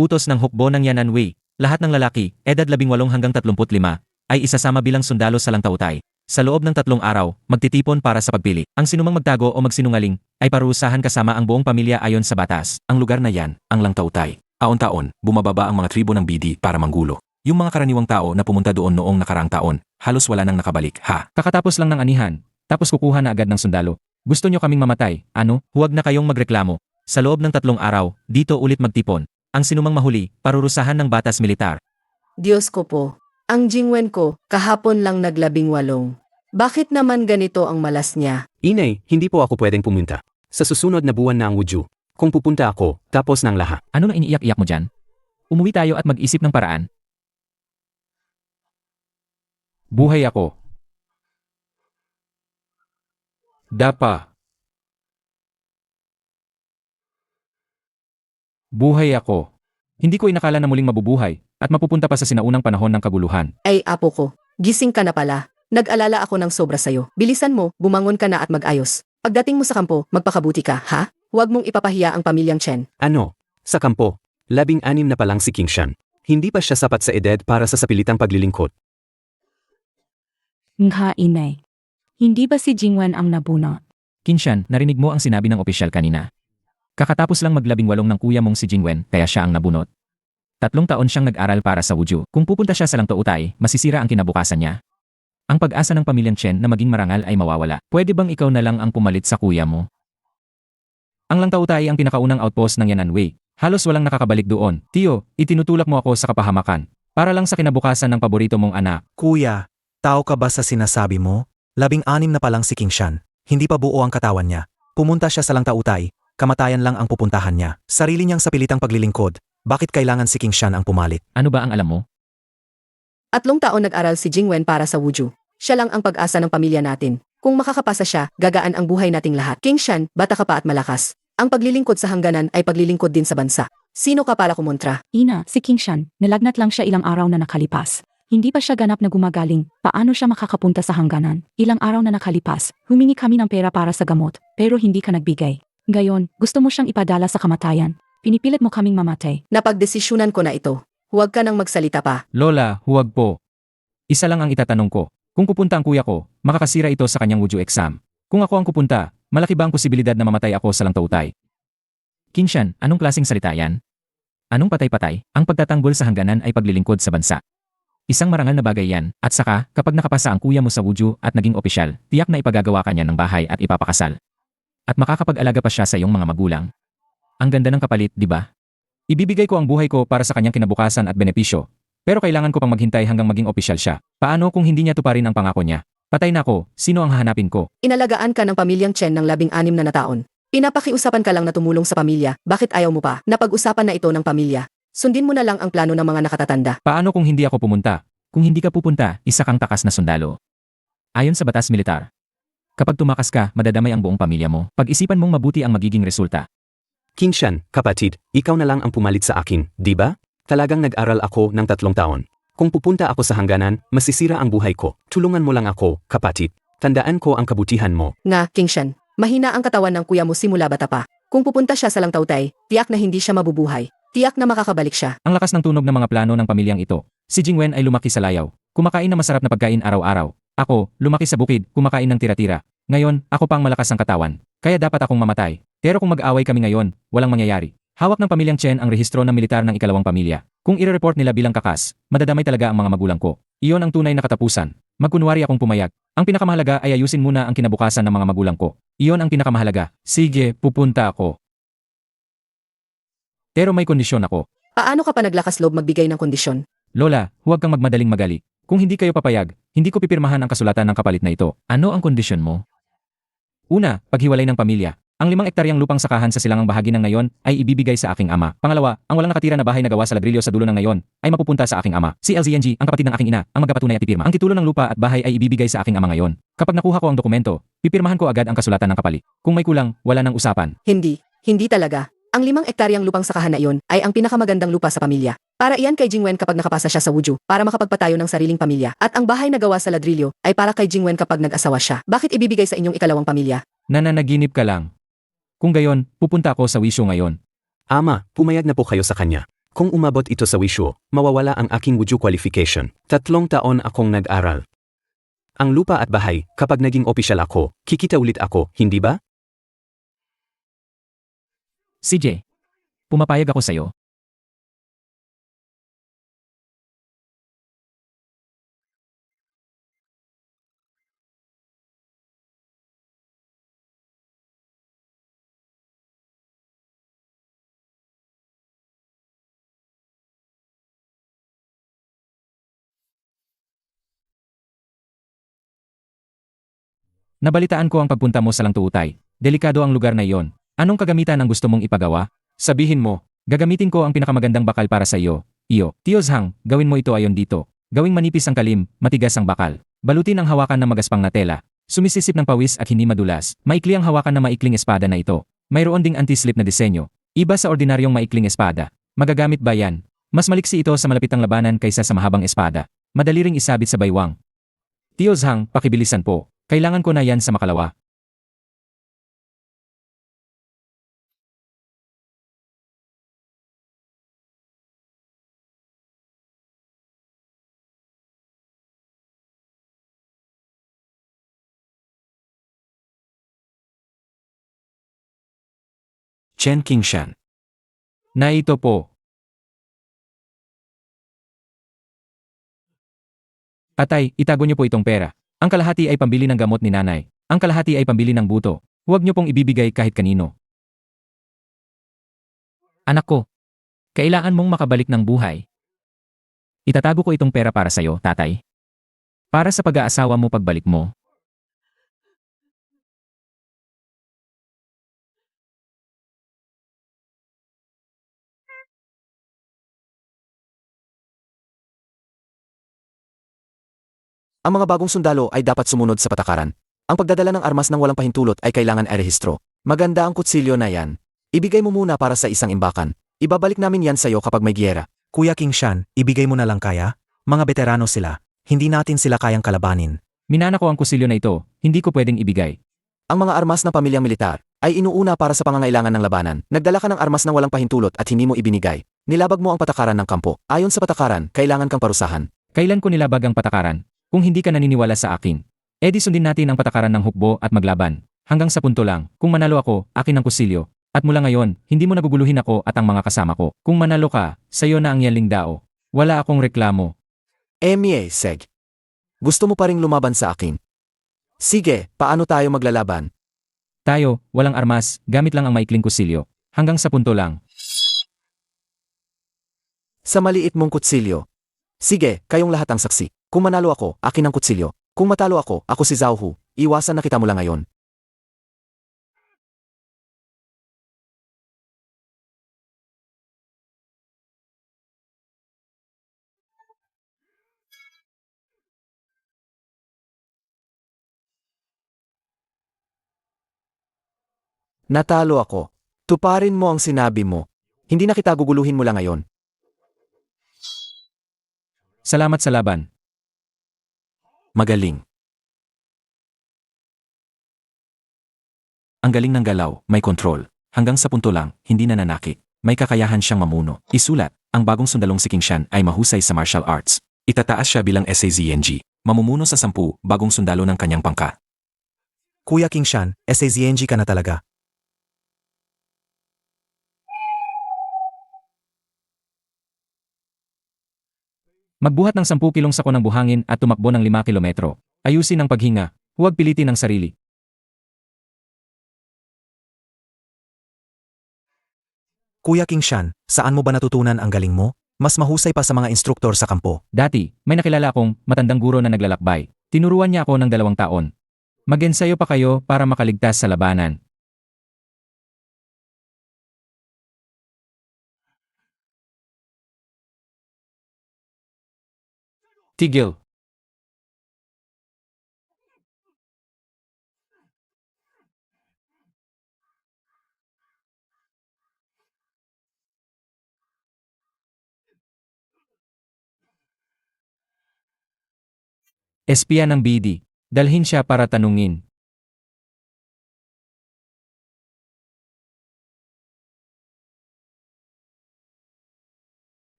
Utos ng hukbo ng Yanan Wei, lahat ng lalaki, edad 18 hanggang 35, ay isasama bilang sundalo sa Langtautay. Sa loob ng 3 araw, magtitipon para sa pagpili. Ang sinumang magtago o magsinungaling, ay parurusahan kasama ang buong pamilya ayon sa batas. Ang lugar na yan, ang Langtautay. Taon-taon, bumababa ang mga tribo ng Bidi para manggulo. Yung mga karaniwang tao na pumunta doon noong nakaraang taon, halos wala nang nakabalik, ha? Kakatapos lang ng anihan, tapos kukuha na agad ng sundalo. Gusto nyo kaming mamatay, ano? Huwag na kayong magreklamo. Sa loob ng 3 araw, dito ulit magtipon. Ang sinumang mahuli, parurusahan ng batas militar. Diyos ko po, ang Jingwen ko, kahapon lang nag-18. Bakit naman ganito ang malas niya? Inay, hindi po ako pwedeng pumunta. Sa susunod na buwan na ang Wudyu. Kung pupunta ako, tapos ng lahat. Ano na iniiyak-iyak mo dyan? Umuwi tayo at mag-isip ng paraan. Buhay ako. Dapa. Buhay ako. Hindi ko inakala na muling mabubuhay at mapupunta pa sa sinaunang panahon ng kaguluhan. Ay apo ko, gising ka na pala. Nag-alala ako ng sobra sayo. Bilisan mo, bumangon ka na at mag-ayos. Pagdating mo sa kampo, magpakabuti ka, ha? Huwag mong ipapahiya ang pamilyang Chen. Ano? Sa kampo, 16 na pa lang si King Shan. Hindi pa siya sapat sa edad para sa sapilitang paglilingkod. Nga inay. Hindi ba si Jingwen ang nabunot? Kinshan, narinig mo ang sinabi ng opisyal kanina. Kakatapos lang mag-18 ng kuya mong si Jingwen, kaya siya ang nabunot. 3 taon siyang nag-aral para sa Wudyu. Kung pupunta siya sa Langtautay, masisira ang kinabukasan niya. Ang pag-asa ng pamilyang Chen na maging marangal ay mawawala. Pwede bang ikaw na lang ang pumalit sa kuya mo? Ang Langtautay ang pinakaunang outpost ng Yanan Wei. Halos walang nakakabalik doon. Tio, itinutulak mo ako sa kapahamakan. Para lang sa kinabukasan ng paborito mong anak. Kuya, tao ka ba sa sinasabi mo? 16 na pa lang si King Shan. Hindi pa buo ang katawan niya. Pumunta siya sa Langtautay, kamatayan lang ang pupuntahan niya. Sarili niyang sapilitang paglilingkod. Bakit kailangan si King Shan ang pumalit? Ano ba ang alam mo? 3 taon nag-aral si Jingwen para sa Wudyu. Siya lang ang pag-asa ng pamilya natin. Kung makakapasa siya, gagaan ang buhay nating lahat. King Shan, bata ka pa at malakas. Ang paglilingkod sa hangganan ay paglilingkod din sa bansa. Sino ka para kumontra? Ina, si King Shan, nalagnat lang siya ilang araw na nakalipas. Hindi pa siya ganap na gumagaling. Paano siya makakapunta sa hangganan? Ilang araw na nakalipas, humingi kami ng pera para sa gamot, pero hindi ka nagbigay. Gayon, gusto mo siyang ipadala sa kamatayan. Pinipilit mo kaming mamatay. Napagdesisyunan ko na ito. Huwag ka nang magsalita pa. Lola, huwag po. Isa lang ang itatanong ko. Kung pupunta ang kuya ko, makakasira ito sa kanyang Wudyu exam. Kung ako ang pupunta, malaki ba ang posibilidad na mamatay ako sa Langtautay? Kinshan, anong klaseng salita yan? Anong patay-patay? Ang pagtatanggol sa hangganan ay paglilingkod sa bansa. Isang marangal na bagay yan, at saka, kapag nakapasa ang kuya mo sa Wudyu at naging opisyal, tiyak na ipagagawa ka niya ng bahay at ipapakasal. At makakapag-alaga pa siya sa iyong mga magulang. Ang ganda ng kapalit, di ba? Ibibigay ko ang buhay ko para sa kanyang kinabukasan at benepisyo. Pero kailangan ko pang maghintay hanggang maging opisyal siya. Paano kung hindi niya tuparin ang pangako niya? Patay na ako, sino ang hahanapin ko? Inalagaan ka ng pamilyang Chen ng 16 na taon. Pinapakiusapan ka lang na tumulong sa pamilya. Bakit ayaw mo pa? Napag-usapan na ito ng pamilya. Sundin mo na lang ang plano ng mga nakatatanda. Paano kung hindi ako pumunta? Kung hindi ka pupunta, isa kang takas na sundalo. Ayon sa batas militar. Kapag tumakas ka, madadamay ang buong pamilya mo. Pag-isipan mong mabuti ang magiging resulta. King Shan, kapatid, ikaw na lang ang pumalit sa akin, di ba? Talagang nag-aral ako ng 3 taon. Kung pupunta ako sa hangganan, masisira ang buhay ko. Tulungan mo lang ako, kapatid. Tandaan ko ang kabutihan mo. Nga, King Shan, mahina ang katawan ng kuya mo simula bata pa. Kung pupunta siya sa Langtautay, tiyak na hindi siya mabubuhay. Tiyak na makakabalik siya. Ang lakas ng tunog ng mga plano ng pamilyang ito. Si Jingwen ay lumaki sa layaw. Kumakain ng masarap na pagkain araw-araw. Ako, lumaki sa bukid, kumakain ng tira-tira. Ngayon, ako pang malakas ang katawan. Kaya dapat akong mamatay. Pero kung mag-away kami ngayon, walang mangyayari. Hawak ng pamilyang Chen ang rehistro ng militar ng ikalawang pamilya. Kung ire-report nila bilang kakas, madadamay talaga ang mga magulang ko. Iyon ang tunay na katapusan. Magkunwari akong pumayag. Ang pinakamahalaga ay ayusin muna ang kinabukasan ng mga magulang ko. Iyon ang pinakamahalaga. Sige, pupunta ako. Pero may kondisyon ako. Paano ka pa naglakas loob magbigay ng kondisyon? Lola, huwag kang magmadaling magali. Kung hindi kayo papayag, hindi ko pipirmahan ang kasulatan ng kapalit na ito. Ano ang kondisyon mo? Una, paghiwalay ng pamilya. Ang 5 ektaryang lupang sakahan sa silangang bahagi ng ngayon ay ibibigay sa aking ama. Pangalawa, ang walang nakatira na bahay na gawa sa ladrilyo sa dulo ng ngayon ay mapupunta sa aking ama. Si LZNG, ang kapatid ng aking ina, ang magpapatunay at pipirma. Ang titulo ng lupa at bahay ay ibibigay sa aking ama ngayon. Kapag nakuha ko ang dokumento, pipirmahan ko agad ang kasulatan ng kapalit. Kung may kulang, wala nang usapan. Hindi talaga. Ang 5 ektaryang lupang sakahan na iyon ay ang pinakamagandang lupa sa pamilya. Para iyan kay Jingwen kapag nakapasa siya sa Wudyu, para makapagpatayo ng sariling pamilya. At ang bahay na gawa sa ladrilyo ay para kay Jingwen kapag nag-asawa siya. Bakit ibibigay sa inyong ikalawang pamilya? Nananaginip ka lang. Kung gayon, pupunta ako sa wisyo ngayon. Ama, pumayag na po kayo sa kanya. Kung umabot ito sa wisyo, mawawala ang aking Wujue qualification. 3 taon akong nag-aral. Ang lupa at bahay, kapag naging opisyal ako, kikita ulit ako, hindi ba? CJ, pumapayag ako sa'yo. Nabalitaan ko ang pagpunta mo sa Langtuutay. Delikado ang lugar na iyon. Anong kagamitan ang gusto mong ipagawa? Sabihin mo, gagamitin ko ang pinakamagandang bakal para sa iyo. Tio Zhang, gawin mo ito ayon dito. Gawing manipis ang kalim, matigas ang bakal. Balutin ang hawakan ng magaspang na tela. Sumisisip ng pawis at hindi madulas. Maikli ang hawakan ng maikling espada na ito. Mayroon ding anti-slip na disenyo. Iba sa ordinaryong maikling espada. Magagamit ba yan? Mas maliksi ito sa malapitang labanan kaysa sa mahabang espada. Madali ring isabit sa baywang. Tio Zhang, pakibilisan po. Kailangan ko na yan sa makalawa. Chen Qingshan. Na ito po. Atay, itago niyo po itong pera. Ang kalahati ay pambili ng gamot ni nanay. Ang kalahati ay pambili ng buto. Huwag niyo pong ibibigay kahit kanino. Anak ko, kailangan mong makabalik ng buhay. Itatago ko itong pera para sa'yo, tatay. Para sa pag-aasawa mo pagbalik mo. Ang mga bagong sundalo ay dapat sumunod sa patakaran. Ang pagdadala ng armas ng walang pahintulot ay kailangan erehistro. Maganda ang kutsilyo na yan. Ibigay mo muna para sa isang imbakan. Ibabalik namin yan sa'yo kapag may giyera. Kuya Qingshan, ibigay mo na lang kaya? Mga veterano sila. Hindi natin sila kayang kalabanin. Minana ko ang kusilyo na ito, hindi ko pwedeng ibigay. Ang mga armas ng pamilyang militar ay inuuna para sa pangangailangan ng labanan. Nagdala ka ng armas ng walang pahintulot at hindi mo ibinigay. Nilabag mo ang patakaran ng kampo. Ayon sa patakaran, kailangan kang parusahan. Kailan ko nilabag ang patakaran? Kung hindi ka naniniwala sa akin, edi sundin natin ang patakaran ng hukbo at maglaban. Hanggang sa punto lang, kung manalo ako, akin ang kusilyo. At mula ngayon, hindi mo naguguluhin ako at ang mga kasama ko. Kung manalo ka, sayo na ang yaling dao. Wala akong reklamo. Seg. Gusto mo pa ring lumaban sa akin? Sige, paano tayo maglalaban? Tayo, walang armas, gamit lang ang maikling kusilyo. Hanggang sa punto lang. Sa maliit mong kutsilyo. Sige, kayong lahat ang saksi. Kung manalo ako, akin ang kutsilyo. Kung matalo ako, ako si Zhao Hu. Iwasan na kita mula ngayon. Natalo ako. Tuparin mo ang sinabi mo. Hindi na kita guguluhin mula ngayon. Salamat sa laban. Magaling. Ang galing ng galaw, may kontrol. Hanggang sa punto lang, hindi nananakit. May kakayahan siyang mamuno. Isulat, ang bagong sundalong si Qingshan ay mahusay sa martial arts. Itataas siya bilang SAZNG. Mamumuno sa 10 bagong sundalo ng kanyang pangkat. Kuya Qingshan, SAZNG ka na talaga. Magbuhat ng 10 kilong sako ng buhangin at tumakbo ng 5 kilometro. Ayusin ang paghinga, huwag pilitin ang sarili. Kuya Qingshan, saan mo ba natutunan ang galing mo? Mas mahusay pa sa mga instruktor sa kampo. Dati, may nakilala akong matandang guro na naglalakbay. Tinuruan niya ako ng 2 taon. Mag-ensayo pa kayo para makaligtas sa labanan. Tigil. Espiya ng BD. Dalhin siya para tanungin.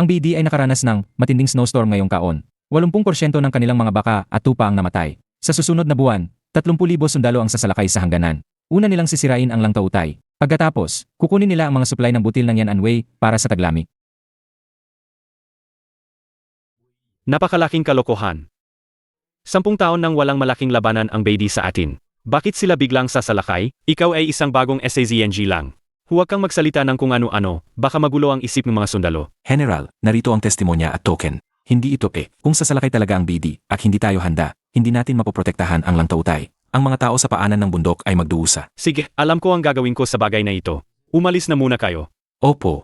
Ang BD ay nakaranas ng matinding snowstorm ngayong taon. 80% ng kanilang mga baka at tupa ang namatay. Sa susunod na buwan, 30,000 sundalo ang sasalakay sa hangganan. Una nilang sisirain ang Langtautay. Pagkatapos, kukunin nila ang mga supply ng butil ng Yan'anwei para sa taglamig. Napakalaking kalokohan. 10 taon nang walang malaking labanan ang Beidi sa atin. Bakit sila biglang sasalakay? Ikaw ay isang bagong SAZNG lang. Huwag kang magsalita ng kung ano-ano, baka magulo ang isip ng mga sundalo. General, narito ang testimonya at token. Hindi ito kung sasalakay talaga ang BD at hindi tayo handa, hindi natin mapoprotektahan ang Langtautay. Ang mga tao sa paanan ng bundok ay magduusa. Sige, alam ko ang gagawin ko sa bagay na ito. Umalis na muna kayo. Opo.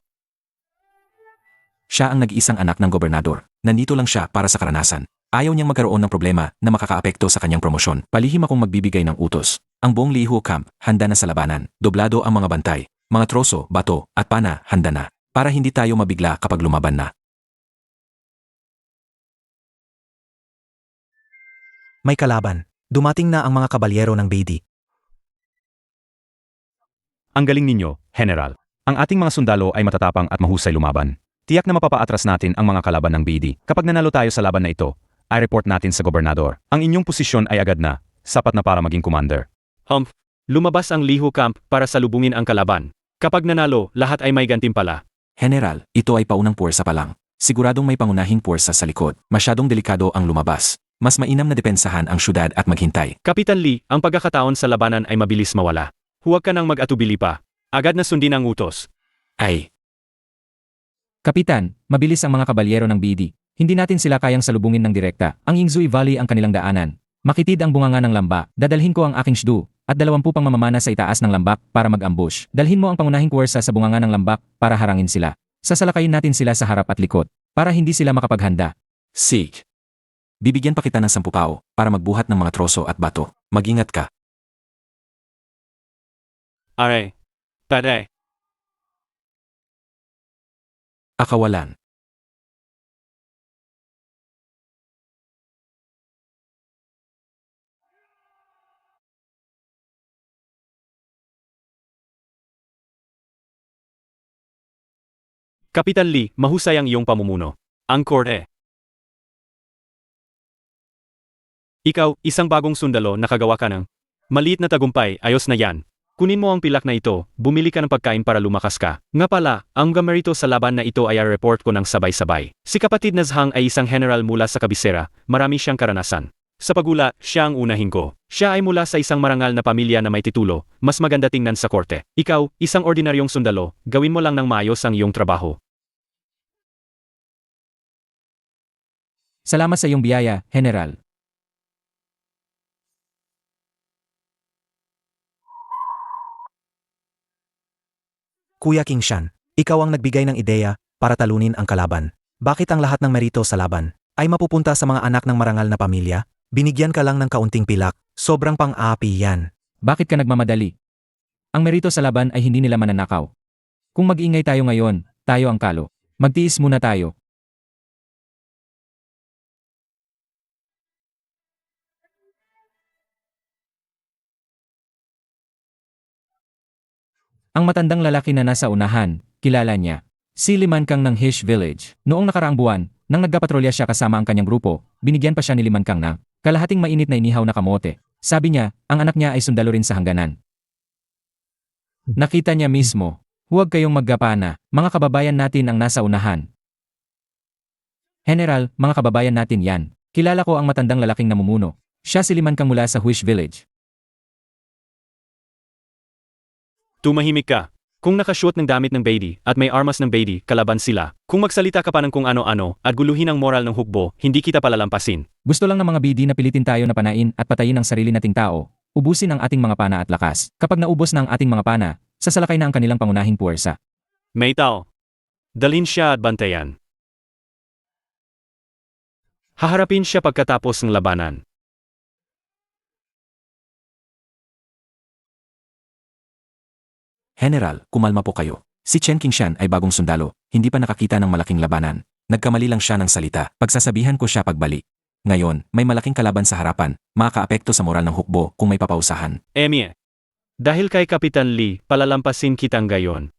Siya ang nag-iisang anak ng gobernador. Nandito lang siya para sa karanasan. Ayaw niyang magkaroon ng problema na makakaapekto sa kanyang promosyon. Palihim akong magbibigay ng utos. Ang buong Lihu Camp, handa na sa labanan. Doblado ang mga bantay. Mga troso, bato, at pana, handa na. Para hindi tayo mabigla kapag lumaban na. May kalaban. Dumating na ang mga kabalyero ng Beidi. Ang galing ninyo, General. Ang ating mga sundalo ay matatapang at mahusay lumaban. Tiyak na mapapaatras natin ang mga kalaban ng BD. Kapag nanalo tayo sa laban na ito, ay report natin sa gobernador. Ang inyong posisyon ay agad na, sapat na para maging commander. Lumabas ang Lihu Camp para salubungin ang kalaban. Kapag nanalo, lahat ay may gantimpala. General, ito ay paunang puwersa pa lang. Siguradong may pangunahing puwersa sa likod. Masyadong delikado ang lumabas. Mas mainam na depensahan ang syudad at maghintay. Kapitan Lee, ang pagkakataon sa labanan ay mabilis mawala. Huwag ka nang mag-atubili pa. Agad na sundin ang utos. Ay. Kapitan, mabilis ang mga kabalyero ng BD. Hindi natin sila kayang salubungin ng direkta. Ang Yingzui Valley ang kanilang daanan. Makitid ang bunganga ng lamba. Dadalhin ko ang aking shdu at 20 pang mamamana sa itaas ng lambak para mag-ambush. Dalhin mo ang pangunahing puwersa sa bunganga ng lambak para harangin sila. Sasalakayin natin sila sa harap at likod para hindi sila makapaghanda. Sig. Bibigyan pa kita ng 10 pao para magbuhat ng mga troso at bato. Mag-ingat ka. Aray. Pare. Akawalan. Kapitan Lee, mahusay ang iyong pamumuno. Ang korte. Ikaw, isang bagong sundalo, nakagawa ka ng maliit na tagumpay, ayos na yan. Kunin mo ang pilak na ito, bumili ka ng pagkain para lumakas ka. Nga pala, ang gamerito sa laban na ito ay report ko ng sabay-sabay. Si kapatid na Zhang ay isang general mula sa kabisera, marami siyang karanasan. Sa pagula, siya ang unahin ko. Siya ay mula sa isang marangal na pamilya na may titulo, mas maganda tingnan sa korte. Ikaw, isang ordinaryong sundalo, gawin mo lang ng maayos ang iyong trabaho. Salamat sa iyong biyaya, General. Kuya Kingshan, ikaw ang nagbigay ng ideya para talunin ang kalaban. Bakit ang lahat ng merito sa laban ay mapupunta sa mga anak ng marangal na pamilya? Binigyan ka lang ng kaunting pilak, sobrang pang-aapi yan. Bakit ka nagmamadali? Ang merito sa laban ay hindi nila mananakaw. Kung mag-ingay tayo ngayon, tayo ang kalo. Magtiis muna tayo. Ang matandang lalaki na nasa unahan, kilala niya. Si Liman Kang ng Hish Village. Noong nakaraang buwan, nang nagkapatrolya siya kasama ang kanyang grupo, binigyan pa siya ni Liman Kang ng kalahating mainit na inihaw na kamote. Sabi niya, ang anak niya ay sundalo rin sa hangganan. Nakita niya mismo. Huwag kayong maggapana, mga kababayan natin ang nasa unahan. General, mga kababayan natin yan. Kilala ko ang matandang lalaking namumuno. Siya si Liman Kang mula sa Hish Village. Tumahimik ka. Kung nakashoot ng damit ng Beidi at may armas ng Beidi, kalaban sila. Kung magsalita ka pa ng kung ano-ano at guluhin ang moral ng hukbo, hindi kita palalampasin. Gusto lang ng mga BD na pilitin tayo na panain at patayin ang sarili nating tao, ubusin ang ating mga pana at lakas. Kapag naubos na ang ating mga pana, sasalakay na ang kanilang pangunahing puwersa. May tao. Dalhin siya at bantayan. Haharapin siya pagkatapos ng labanan. General, kumalma po kayo. Si Chen Qingshan ay bagong sundalo, hindi pa nakakita ng malaking labanan. Nagkamali lang siya ng salita, pagsasabihan ko siya pagbalik. Ngayon, may malaking kalaban sa harapan, makakaapekto sa moral ng hukbo kung may papausahan. Emie. Dahil kay Kapitan Lee, palalampasin kitang gayon.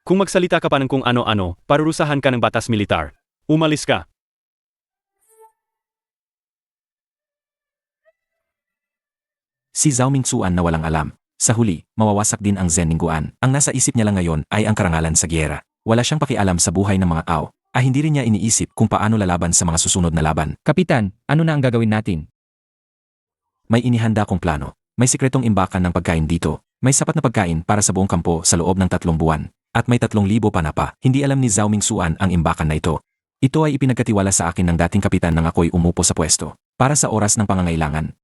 Kung magsalita ka pa ng kung ano-ano, parurusahan ka ng batas militar. Umalis ka. Si Zhao Mingsuan na walang alam. Sa huli, mawawasak din ang Zen Ningguan. Ang nasa isip niya lang ngayon ay ang karangalan sa giyera. Wala siyang pakialam sa buhay ng mga tao. Hindi rin niya iniisip kung paano lalaban sa mga susunod na laban. Kapitan, ano na ang gagawin natin? May inihanda kong plano. May sikretong imbakan ng pagkain dito. May sapat na pagkain para sa buong kampo sa loob ng 3 buwan. At may 3,000 pa. Hindi alam ni Zhao Mingsuan ang imbakan na ito. Ito ay ipinagkatiwala sa akin ng dating kapitan nang ako'y umupo sa pwesto. Para sa oras ng pangangailangan.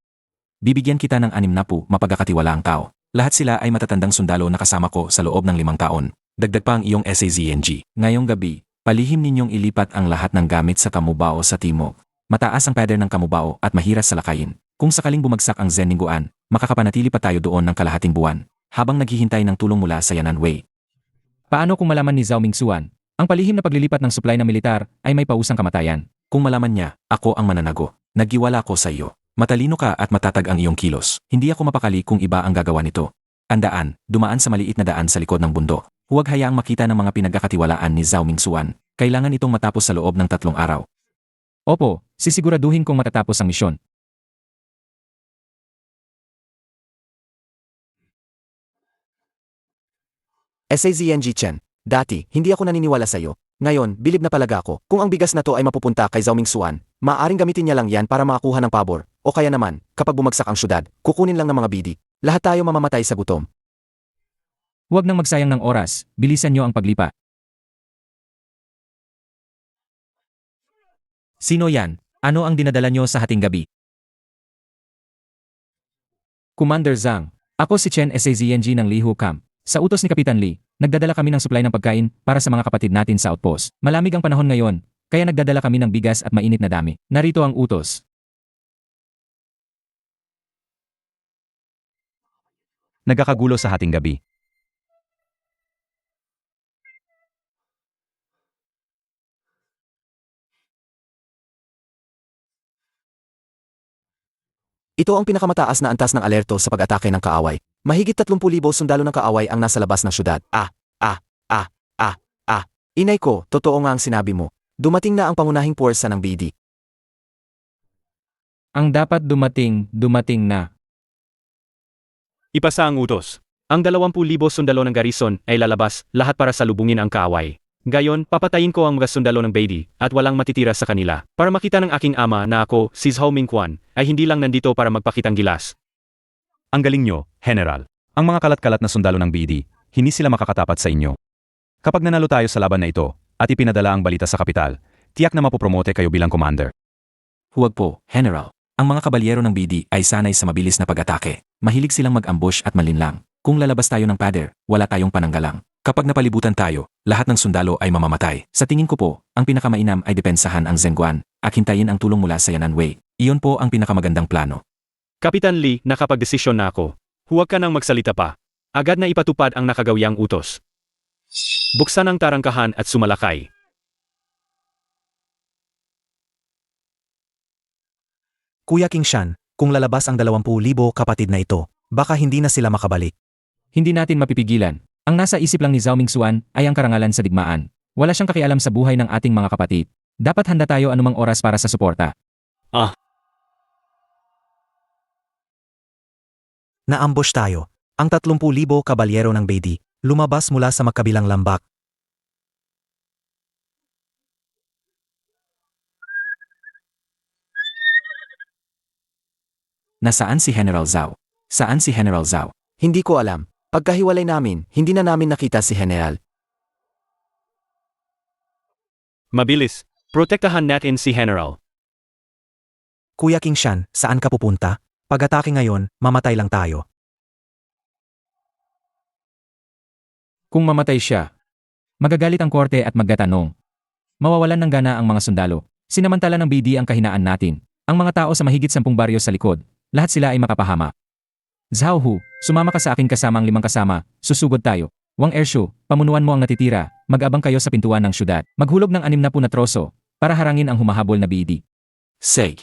Bibigyan kita ng 60 mapagkakatiwalaang tao. Lahat sila ay matatandang sundalo na kasama ko sa loob ng 5 taon. Dagdag pa ang iyong SAZNG. Ngayong gabi, palihim ninyong ilipat ang lahat ng gamit sa Kamubao sa timog. Mataas ang pader ng Kamubao at mahiras sa lakayin. Kung sakaling bumagsak ang Zen Ningguan, makakapanatili pa tayo doon ng kalahating buwan, habang naghihintay ng tulong mula sa Yanan Wei. Paano kung malaman ni Zhao Mingsuan, ang palihim na paglilipat ng supply ng militar ay may pausang kamatayan? Kung malaman niya, ako ang mananago. Naggiwala ko sa iyo. Matalino ka at matatag ang iyong kilos. Hindi ako mapakali kung iba ang gagawa nito. Andaan, dumaan sa maliit na daan sa likod ng bundok. Huwag hayaang makita ng mga pinagkakatiwalaan ni Zhao Mingsuan. Kailangan itong matapos sa loob ng 3 araw. Opo, sisiguraduhin kong matatapos ang misyon. SAZNG Chen, dati, hindi ako naniniwala sa'yo. Ngayon, bilib na palaga ako. Kung ang bigas na to ay mapupunta kay Zhao Mingsuan, maaaring gamitin niya lang yan para makakuha ng pabor. O kaya naman, kapag bumagsak ang syudad, kukunin lang ng mga bidi. Lahat tayo mamamatay sa gutom. Huwag nang magsayang ng oras, bilisan niyo ang paglipa. Sino yan? Ano ang dinadala niyo sa hating gabi? Commander Zhang, ako si Chen SAZNG ng Lihu Camp. Sa utos ni Kapitan Li, nagdadala kami ng supply ng pagkain para sa mga kapatid natin sa outpost. Malamig ang panahon ngayon, kaya nagdadala kami ng bigas at mainit na dami. Narito ang utos. Nagkakagulo sa hating gabi. Ito ang pinakamataas na antas ng alerto sa pag-atake ng kaaway. Mahigit 30,000 sundalo ng kaaway ang nasa labas ng syudad. Inay ko, totoo nga ang sinabi mo. Dumating na ang pangunahing puwersa ng BD. Ang dapat dumating na. Ipasa ang utos. Ang 20,000 sundalo ng garrison ay lalabas, lahat para salubungin ang kaaway. Gayon, papatayin ko ang mga sundalo ng Beidi at walang matitira sa kanila. Para makita ng aking ama na ako, si Zhao Mingquan, ay hindi lang nandito para magpakitang gilas. Ang galing nyo, General. Ang mga kalat-kalat na sundalo ng BD, hindi sila makakatapat sa inyo. Kapag nanalo tayo sa laban na ito, at ipinadala ang balita sa kapital, tiyak na mapopromote kayo bilang commander. Huwag po, General. Ang mga kabalyero ng BD ay sanay sa mabilis na pag-atake. Mahilig silang mag-ambush at malinlang. Kung lalabas tayo ng pader, wala tayong pananggalang. Kapag napalibutan tayo, lahat ng sundalo ay mamamatay. Sa tingin ko po, ang pinakamainam ay depensahan ang Zhenguan at hintayin ang tulong mula sa Yanan Wei. Iyon po ang pinakamagandang plano. Kapitan Li, nakapagdesisyon na ako. Huwag ka nang magsalita pa. Agad na ipatupad ang nakagawyang utos. Buksan ang tarangkahan at sumalakay. Kuya King Shan, kung lalabas ang 20,000 kapatid na ito, baka hindi na sila makabalik. Hindi natin mapipigilan. Ang nasa isip lang ni Zhao Mingsuan ay ang karangalan sa digmaan. Wala siyang kakialam sa buhay ng ating mga kapatid. Dapat handa tayo anumang oras para sa suporta. Naambush tayo. Ang 30,000 kabalyero ng Beidi, lumabas mula sa magkabilang lambak. Nasaan si General Zhao? Saan si General Zhao? Hindi ko alam. Pagkahiwalay namin, hindi na namin nakita si General. Mabilis. Protektahan natin si General. Kuya King Shan, saan ka pupunta? Pag-atake ngayon, mamatay lang tayo. Kung mamatay siya, magagalit ang korte at magtatanong. Mawawalan ng gana ang mga sundalo. Sinamantala ng BD ang kahinaan natin. Ang mga tao sa mahigit 10 baryo sa likod, lahat sila ay makapahama. Zhao Hu, sumama ka sa akin kasama ang 5 kasama, susugod tayo. Wang Ershu, pamunuan mo ang natitira, mag-abang kayo sa pintuan ng syudad. Maghulog ng 60 na troso, para harangin ang humahabol na BD. Say.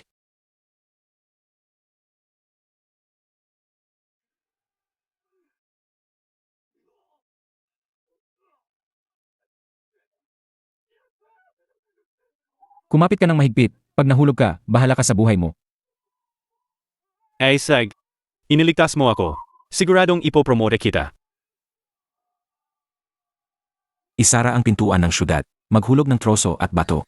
Kumapit ka ng mahigpit, pag nahulog ka, bahala ka sa buhay mo. Sag. Iniligtas mo ako. Siguradong ipopromote kita. Isara ang pintuan ng syudad, maghulog ng troso at bato.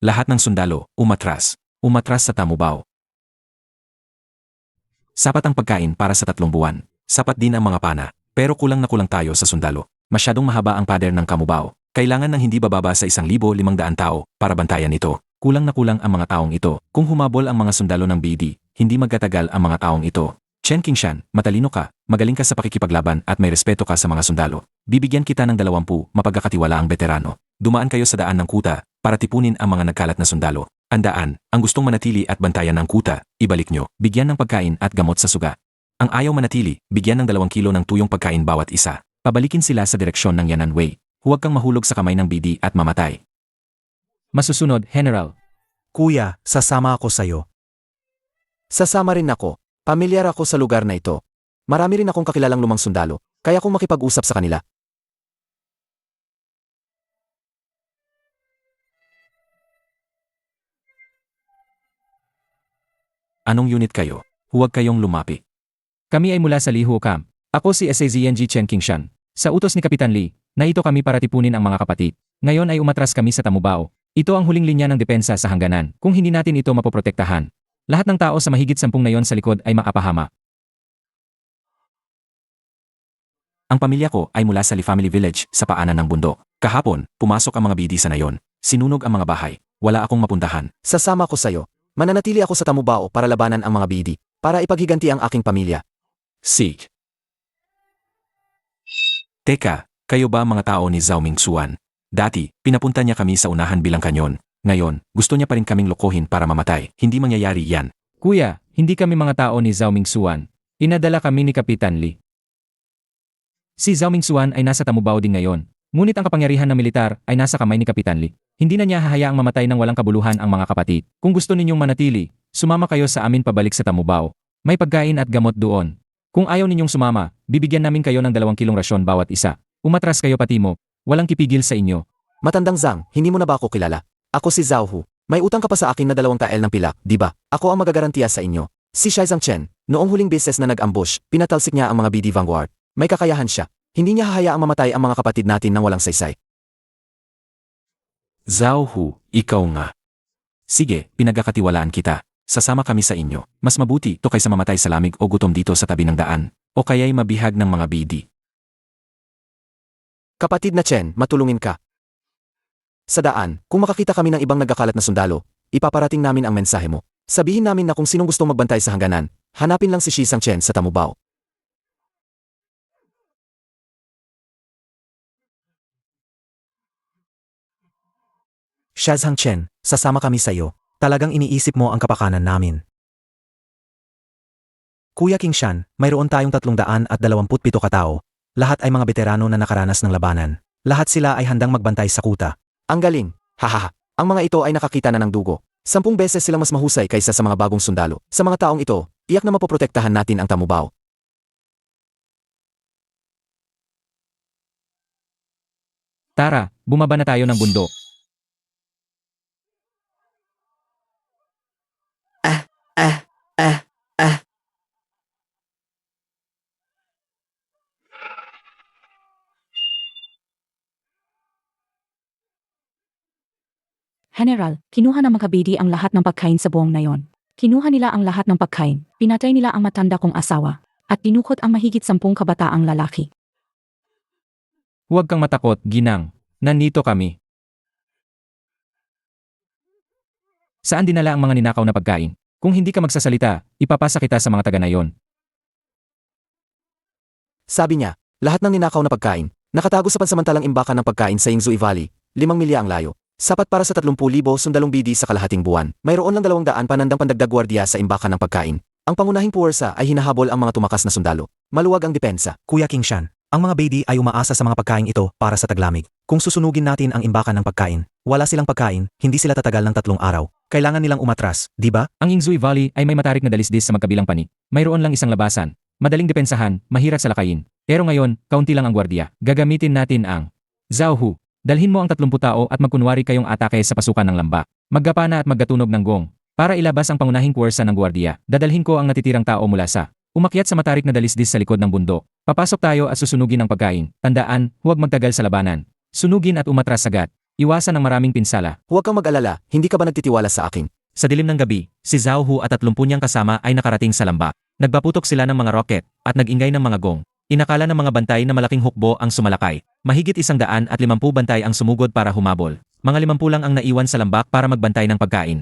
Lahat ng sundalo, umatras. Umatras sa Tamubao. Sapat ang pagkain para sa 3 buwan. Sapat din ang mga pana. Pero kulang na kulang tayo sa sundalo. Masyadong mahaba ang pader ng Kamubao. Kailangan ng hindi bababa sa 1,500 tao para bantayan ito. Kulang na kulang ang mga taong ito. Kung humabol ang mga sundalo ng BD, hindi magtatagal ang mga taong ito. Chen Qingshan, matalino ka, magaling ka sa pakikipaglaban at may respeto ka sa mga sundalo. Bibigyan kita ng 20 mapagkakatiwalaang veterano. Dumaan kayo sa daan ng kuta para tipunin ang mga nagkalat na sundalo. Andaan, ang gustong manatili at bantayan ng kuta, ibalik nyo, bigyan ng pagkain at gamot sa suga. Ang ayaw manatili, bigyan ng 2 kilo ng tuyong pagkain bawat isa. Pabalikin sila sa direksyon ng Yanan Way. Huwag kang mahulog sa kamay ng BD at mamatay. Masusunod, General. Kuya, sasama ako sa'yo. Sasama rin ako. Pamilyar ako sa lugar na ito. Marami rin akong kakilalang lumang sundalo, kaya kung makipag-usap sa kanila. Anong unit kayo? Huwag kayong lumapi. Kami ay mula sa Lihuo Camp. Ako si SAZNG Chen Qingshan. Sa utos ni Kapitan Lee, naito kami para tipunin ang mga kapatid. Ngayon ay umatras kami sa Tamubao. Ito ang huling linya ng depensa sa hangganan. Kung hindi natin ito mapoprotektahan, lahat ng tao sa mahigit 10 na yon sa likod ay makapahama. Ang pamilya ko ay mula sa Lee Family Village sa paanan ng bundok. Kahapon, pumasok ang mga BD sa nayon. Sinunog ang mga bahay. Wala akong mapuntahan. Sasama ko sa'yo. Mananatili ako sa Tamubao para labanan ang mga BD, para ipaghiganti ang aking pamilya. Sig. Teka, kayo ba mga tao ni Zhao Mingxuan? Dati, pinapunta niya kami sa unahan bilang kanyon. Ngayon, gusto niya pa rin kaming lokohin para mamatay. Hindi mangyayari yan. Kuya, hindi kami mga tao ni Zhao Mingxuan. Inadala kami ni Kapitan Lee. Si Zhao Mingxuan ay nasa Tamubao din ngayon. Ngunit ang kapangyarihan ng militar ay nasa kamay ni Kapitan Lee. Hindi na niya hahayaang mamatay ng walang kabuluhan ang mga kapatid. Kung gusto ninyong manatili, sumama kayo sa amin pabalik sa Tamubao. May pagkain at gamot doon. Kung ayaw ninyong sumama, bibigyan namin kayo ng 2 kilong rasyon bawat isa. Umatras kayo pati mo. Walang kipigil sa inyo. Matandang Zhang, hindi mo na ba ako kilala? Ako si Zhao Hu. May utang ka pa sa akin na 2 tael ng pilak, di ba? Ako ang magagarantiya sa inyo. Si Shai Zhang Chen, noong huling beses na nag-ambush, pinatalsik niya ang mga BD Vanguard. May kakayahan siya. Hindi niya hahayaang mamatay ang mga kapatid natin nang walang saysay. Zhao Hu, ikaw nga. Sige, pinagkakatiwalaan kita. Sasama kami sa inyo. Mas mabuti to kaysa mamatay sa lamig o gutom dito sa tabi ng daan. O kaya'y mabihag ng mga BD. Kapatid na Chen, matulungin ka. Sa daan, kung makakita kami ng ibang nagkakalat na sundalo, ipaparating namin ang mensahe mo. Sabihin namin na kung sinong gustong magbantay sa hangganan, hanapin lang si Shi Zhang Chen sa Tamubao. Shai Zhang Chen, sasama kami sa'yo. Talagang iniisip mo ang kapakanan namin. Kuya Qingshan, mayroon tayong 327 katao. Lahat ay mga veterano na nakaranas ng labanan. Lahat sila ay handang magbantay sa kuta. Ang galing, hahaha. Ang mga ito ay nakakita na ng dugo. 10 beses silang mas mahusay kaysa sa mga bagong sundalo. Sa mga taong ito, tiyak na mapoprotektahan natin ang Tamubao. Tara, bumaba na tayo ng bundok. General, kinuha ng mga BD ang lahat ng pagkain sa buong nayon. Kinuha nila ang lahat ng pagkain, pinatay nila ang matanda kong asawa, at tinukot ang mahigit 10 kabataang lalaki. Huwag kang matakot, Ginang. Nandito kami. Saan dinala ang mga ninakaw na pagkain? Kung hindi ka magsasalita, ipapasa kita sa mga taga nayon. Sabi niya, lahat ng ninakaw na pagkain, nakatago sa pansamantalang imbakan ng pagkain sa Yingzui Valley, 5 milya ang layo. Sapat para sa 30,000 sundalong BD sa kalahating buwan. Mayroon lang 200 panandang pandagdag gwardiya sa imbakan ng pagkain. Ang pangunahing puwersa ay hinahabol ang mga tumakas na sundalo. Maluwag ang depensa. Kuya Qingshan, ang mga BD ay umaasa sa mga pagkain ito para sa taglamig. Kung susunugin natin ang imbakan ng pagkain, wala silang pagkain, hindi sila tatagal ng 3 araw. Kailangan nilang umatras, di ba? Ang Yingzui Valley ay may matarik na dalisdis sa magkabilang panig. Mayroon lang isang labasan. Madaling depensahan, mahirap salakayin. Pero ngayon, kaunti lang ang gwardiya. Gagamitin natin ang Zhao Hu. Dalhin mo ang 30 tao at magkunwari kayong atake sa pasukan ng lambak. Maggapana at maggatunog ng gong. Para ilabas ang pangunahing puwersa ng gwardiya, dadalhin ko ang natitirang tao mula sa umakyat sa matarik na dalisdis sa likod ng bundok. Papasok tayo at susunugin ang pagkain. Tandaan, huwag magtagal sa labanan. Sunugin at umatras agad. Iwasan ang maraming pinsala. Huwag kang mag-alala, hindi ka ba nagtitiwala sa akin? Sa dilim ng gabi, si Zhao Hu at 30 niyang kasama ay nakarating sa lambak. Nagpaputok sila ng mga rocket at nag-ingay ng mga gong. Inakala ng mga bantay na malaking hukbo ang sumalakay. Mahigit 150 bantay ang sumugod para humabol. Mga 50 lang ang naiwan sa lambak para magbantay ng pagkain.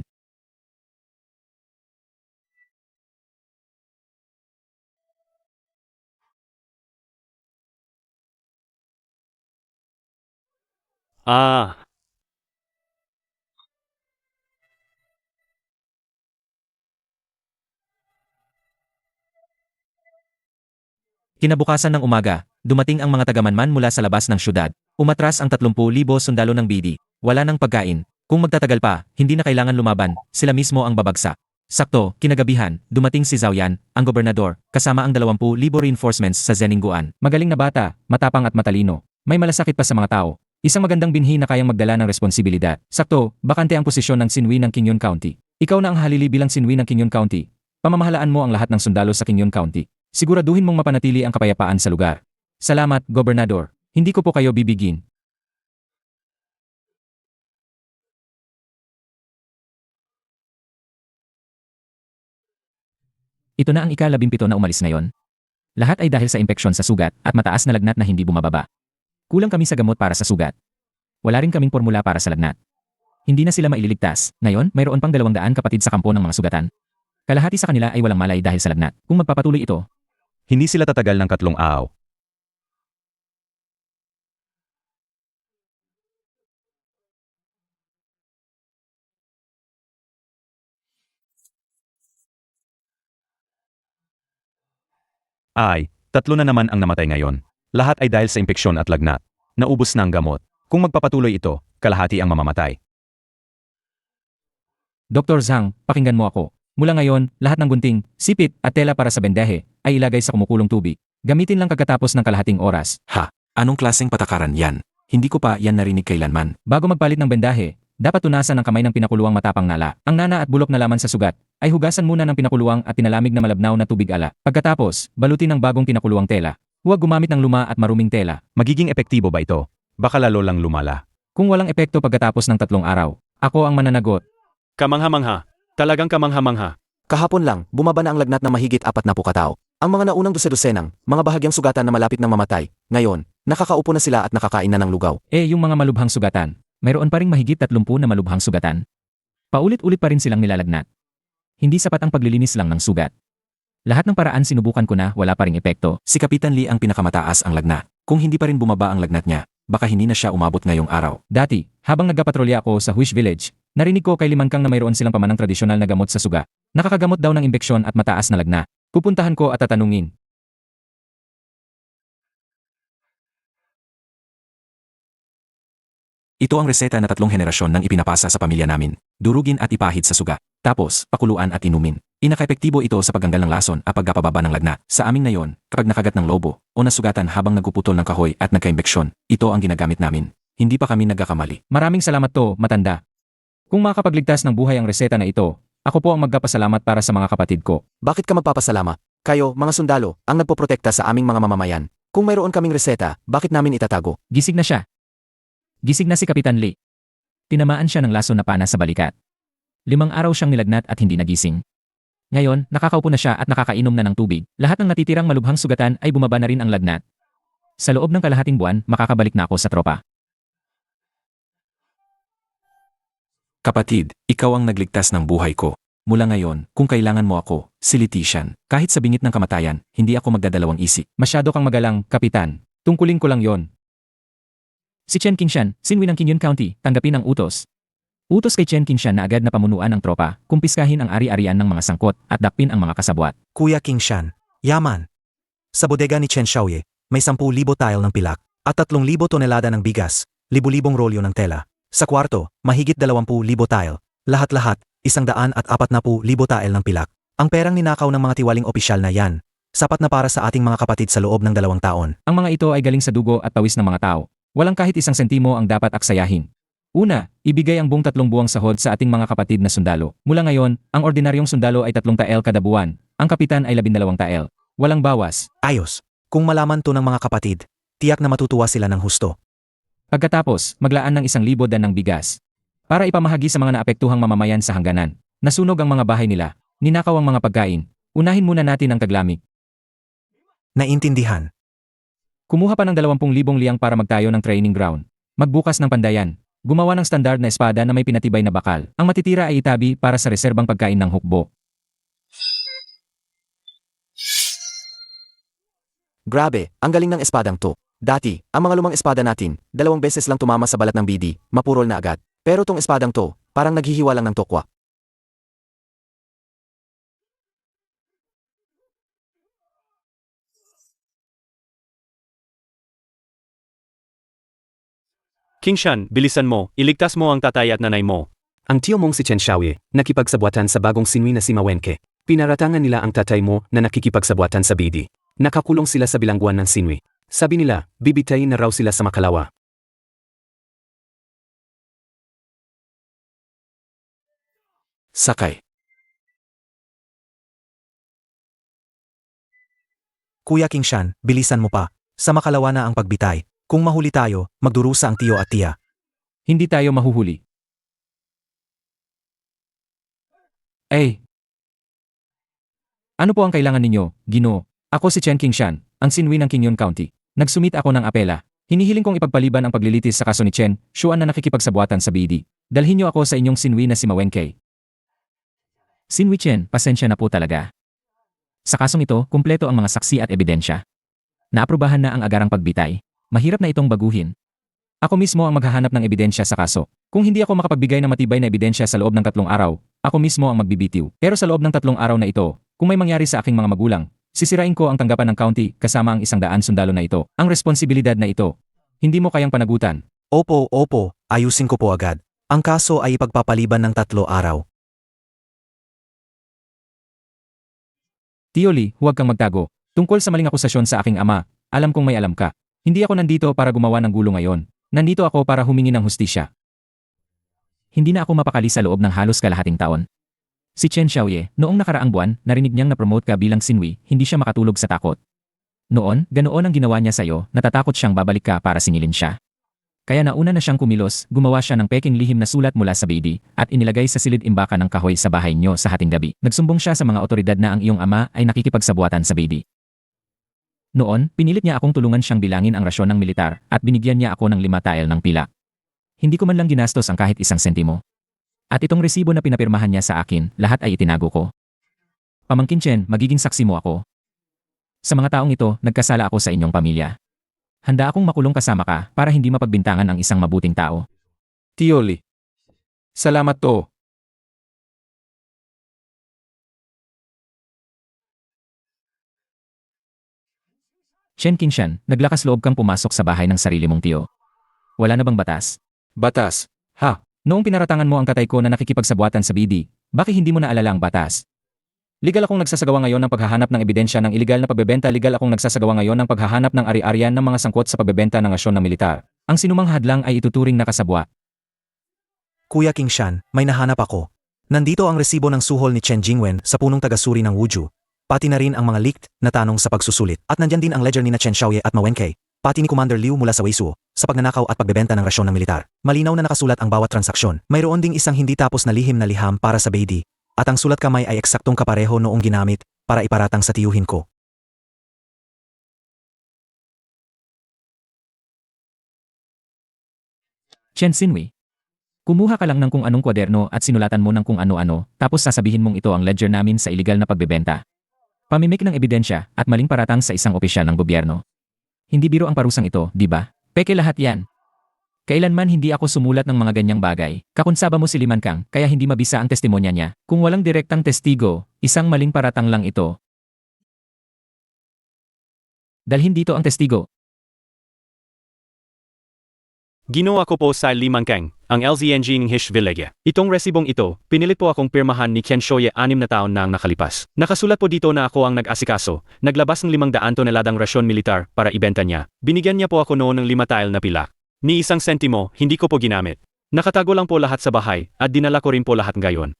Ah, Kinabukasan ng umaga, dumating ang mga tagamanman mula sa labas ng syudad. Umatras ang 30,000 sundalo ng BD. Wala nang pagkain. Kung magtatagal pa, hindi na kailangan lumaban, sila mismo ang babagsak. Sakto, kinagabihan, dumating si Zhao Yan, ang gobernador, kasama ang 20,000 reinforcements sa Zeningguan. Magaling na bata, matapang at matalino. May malasakit pa sa mga tao. Isang magandang binhi na kayang magdala ng responsibilidad. Sakto, bakante ang posisyon ng Sinwi ng Qingyun County. Ikaw na ang halili bilang Sinwi ng Qingyun County. Pamamahalaan mo ang lahat ng sundalo sa Qingyun County. Siguraduhin mong mapanatili ang kapayapaan sa lugar. Salamat, Gobernador. Hindi ko po kayo bibigin. Ito na ang ika-17 na umalis ngayon. Lahat ay dahil sa impeksyon sa sugat at mataas na lagnat na hindi bumababa. Kulang kami sa gamot para sa sugat. Wala rin kaming formula para sa lagnat. Hindi na sila maililigtas. Ngayon, mayroon pang 200 kapatid sa kampo ng mga sugatan. Kalahati sa kanila ay walang malay dahil sa lagnat. Kung magpapatuloy ito, Hindi sila tatagal ng 3 araw. Ay, 3 na naman ang namatay ngayon. Lahat ay dahil sa impeksyon at lagnat. Naubos na ang gamot. Kung magpapatuloy ito, kalahati ang mamamatay. Dr. Zhang, pakinggan mo ako. Mula ngayon, lahat ng gunting, sipit at tela para sa bendahe ay ilagay sa kumukulong tubig. Gamitin lang pagkatapos ng kalahating oras. Ha? Anong klaseng patakaran yan? Hindi ko pa yan narinig kailanman. Bago magpalit ng bendahe, dapat tunasan ng kamay ng pinakuluang matapang nala. Ang nana at bulok na laman sa sugat ay hugasan muna ng pinakuluang at pinalamig na malabnaw na tubig ala. Pagkatapos, balutin ng bagong pinakuluang tela. Huwag gumamit ng luma at maruming tela. Magiging epektibo ba ito? Baka lalo lang lumala. Kung walang epekto pagkatapos ng 3 araw, ako ang mananagot. kamangha-mangha. Talagang kamangha-mangha. Kahapon lang, bumaba na ang lagnat na mahigit 40 katao. Ang mga naunang dose-dosenang, mga bahagyang sugatan na malapit ng mamatay, ngayon, nakakaupo na sila at nakakain na ng lugaw. Yung mga malubhang sugatan, mayroon pa ring mahigit 30 na malubhang sugatan. Paulit-ulit pa rin silang nilalagnat. Hindi sapat ang paglilinis lang ng sugat. Lahat ng paraan sinubukan ko na wala pa ring epekto. Si Kapitan Lee ang pinakamataas ang lagnat. Kung hindi pa rin bumaba ang lagnat niya, baka hindi na siya umabot ngayong araw. Dati, habang nagkapatrolya ako sa Huish Village, narinig ko kay Limankang na mayroon silang pamanang tradisyonal na gamot sa suga. Nakakagamot daw ng imbeksyon at mataas na lagnat. Pupuntahan ko at tatanungin. Ito ang reseta na 3 henerasyon nang ipinapasa sa pamilya namin. Durugin at ipahid sa suga. Tapos, pakuluan at inumin. Inaka-epektibo ito sa pagganggal ng lason at pagkapababa ng lagnat. Sa aming nayon, kapag nakagat ng lobo o nasugatan habang nagpuputol ng kahoy at nagka-imbeksyon, ito ang ginagamit namin. Hindi pa kami nagkakamali. Maraming salamat to, matanda. Kung makakapagligtas ng buhay ang reseta na ito, ako po ang magpapasalamat para sa mga kapatid ko. Bakit ka magpapasalamat? Kayo, mga sundalo, ang nagpoprotekta sa aming mga mamamayan. Kung mayroon kaming reseta, bakit namin itatago? Gising na siya. Gising na si Kapitan Lee. Tinamaan siya ng laso na pana sa balikat. 5 araw siyang nilagnat at hindi nagising. Ngayon, nakakaupo na siya at nakakainom na ng tubig. Lahat ng natitirang malubhang sugatan ay bumaba na rin ang lagnat. Sa loob ng kalahating buwan, makakabalik na ako sa tropa. Kapatid, ikaw ang nagligtas ng buhay ko. Mula ngayon, kung kailangan mo ako, si Letitian. Kahit sa bingit ng kamatayan, hindi ako magdadalawang isip. Masyado kang magalang, Kapitan. Tungkulin ko lang yon. Si Chen Qingshan, Sinwi ng Qingyun County, tanggapin ang utos. Utos kay Chen Qingshan na agad na pamunuan ng tropa, kumpiskahin ang ari-arian ng mga sangkot at dakpin ang mga kasabwat. Kuya Qingshan, yaman. Sa bodega ni Chen Xiaoye, may 10,000 tile ng pilak at 3,000 tonelada ng bigas, libu-libong rolyo ng tela. Sa kwarto, mahigit 20,000 tile. Lahat-lahat, 140,000 tile ng pilak. Ang perang ninakaw ng mga tiwaling opisyal na yan, sapat na para sa ating mga kapatid sa loob ng 2 taon. Ang mga ito ay galing sa dugo at pawis ng mga tao. Walang kahit isang sentimo ang dapat aksayahin. Una, ibigay ang buong 3 buwang sahod sa ating mga kapatid na sundalo. Mula ngayon, ang ordinaryong sundalo ay 3 tael kada buwan, ang kapitan ay 12 tael. Walang bawas. Ayos. Kung malaman to ng mga kapatid, tiyak na matutuwa sila ng husto. Pagkatapos, maglaan ng 1,000 dan ng bigas. Para ipamahagi sa mga naapektuhang mamamayan sa hangganan. Nasunog ang mga bahay nila, ninakaw ang mga pagkain. Unahin muna natin ang taglamig. Naintindihan. Kumuha pa ng 20,000 liang para magtayo ng training ground. Magbukas ng pandayan. Gumawa ng standard na espada na may pinatibay na bakal. Ang matitira ay itabi para sa reserbang pagkain ng hukbo. Grabe, ang galing ng espadang to. Dati, ang mga lumang espada natin, 2 beses lang tumama sa balat ng BD, mapurol na agad. Pero tong espadang to, parang naghihiwa lang ng tokwa. King Shan, bilisan mo, iligtas mo ang tatay at nanay mo. Ang tiyo mong si Chen Xiaoye, nakipagsabuatan sa bagong sinwi na si Ma Wenke. Pinaratangan nila ang tatay mo na nakikipagsabuatan sa BD. Nakakulong sila sa bilangguan ng sinwi. Sabi nila, bibitayin na raw sila sa Makalawa. Sakay. Kuya King Shan, bilisan mo pa. Sa Makalawa na ang pagbitay. Kung mahuli tayo, magdurusa ang tiyo at tiya. Hindi tayo mahuhuli. Ano po ang kailangan ninyo, Ginoo? Ako si Chen Qingshan, ang sinwi ng Qingyun County. Nagsumit ako ng apela. Hinihiling kong ipagpaliban ang paglilitis sa kaso ni Chen Xuan na nakikipagsabuatan sa BD. Dalhin niyo ako sa inyong sinwi na si Ma Wenke. Sinwi Chen, pasensya na po talaga. Sa kasong ito, kumpleto ang mga saksi at ebidensya. Naaprubahan na ang agarang pagbitay. Mahirap na itong baguhin. Ako mismo ang maghahanap ng ebidensya sa kaso. Kung hindi ako makapagbigay ng matibay na ebidensya sa loob ng 3 araw, ako mismo ang magbibitiw. Pero sa loob ng 3 araw na ito, kung may mangyari sa aking mga magulang, sisirain ko ang tanggapan ng county kasama ang 100 sundalo na ito. Ang responsibilidad na ito, hindi mo kayang panagutan. Opo, ayusin ko po agad. Ang kaso ay ipagpapaliban ng 3 araw. Tio Lee, huwag kang magtago. Tungkol sa maling akusasyon sa aking ama, alam kong may alam ka. Hindi ako nandito para gumawa ng gulo ngayon. Nandito ako para humingi ng hustisya. Hindi na ako mapakali sa loob ng halos kalahating taon. Si Chen Xiaoye, noong nakaraang buwan, narinig niyang na-promote ka bilang sinwi, hindi siya makatulog sa takot. Noon, ganoon ang ginawa niya sa'yo, natatakot siyang babalik ka para singilin siya. Kaya nauna na siyang kumilos, gumawa siya ng peking lihim na sulat mula sa BD, at inilagay sa silid imbakan ng kahoy sa bahay niyo sa hating gabi. Nagsumbong siya sa mga otoridad na ang iyong ama ay nakikipagsabuatan sa BD. Noon, pinilit niya akong tulungan siyang bilangin ang rasyon ng militar, at binigyan niya ako ng 5 tael ng pila. Hindi ko man lang ginastos ang kahit 1 sentimo. At itong resibo na pinapirmahan niya sa akin, lahat ay itinago ko. Pamangkin Chen, magiging saksi mo ako. Sa mga taong ito, nagkasala ako sa inyong pamilya. Handa akong makulong kasama ka para hindi mapagbintangan ang isang mabuting tao. Tio Lee. Salamat to. Chen Qingshan, naglakas loob kang pumasok sa bahay ng sarili mong tiyo. Wala na bang batas? Batas. Noong pinaratangan mo ang katay ko na nakikipagsabuatan sa BD, bakit hindi mo naalala ang batas? Legal akong nagsasagawa ngayon ng paghahanap ng ebidensya ng iligal na pagbebenta. Legal akong nagsasagawa ngayon ng paghahanap ng ari-arian ng mga sangkot sa pagbebenta ng asyon ng militar. Ang sinumang hadlang ay ituturing na kasabwat. Kuya King Shan, may nahanap ako. Nandito ang resibo ng suhol ni Chen Jingwen sa punong taga-suri ng Wuju. Pati na rin ang mga leaked na tanong sa pagsusulit. At nandyan din ang ledger ni na Chen Xiaoye at Ma Wenke. Pati ni Commander Liu mula sa Weisuo, sa pagnanakaw at pagbebenta ng rasyon ng militar. Malinaw na nakasulat ang bawat transaksyon. Mayroon ding isang hindi tapos na lihim na liham para sa BD. At ang sulat kamay ay eksaktong kapareho noong ginamit para iparatang sa tiyuhin ko. Chen Sinwi, kumuha ka lang ng kung anong kwaderno at sinulatan mo ng kung ano-ano, tapos sasabihin mong ito ang ledger namin sa iligal na pagbebenta. Pamimik ng ebidensya at maling paratang sa isang opisyal ng gobyerno. Hindi biro ang parusang ito, di ba? Peke lahat yan. Kailanman hindi ako sumulat ng mga ganyang bagay. Kakunsaba mo si Liman Kang, kaya hindi mabisa ang testimonya niya. Kung walang direktang testigo, isang maling paratang lang ito. Dalhin dito ang testigo. Ginawa ko po sa Liman Kang, ang LZNG ng Hishvilege. Itong resibong ito, pinilit po akong pirmahan ni Ken Shoye 6 na taon na ang nakalipas. Nakasulat po dito na ako ang nag-asikaso, naglabas ng 500 toneladang rasyon militar para ibenta niya. Binigyan niya po ako noon ng 5 tael na pila. Ni isang sentimo, hindi ko po ginamit. Nakatago lang po lahat sa bahay, at dinala ko rin po lahat ngayon.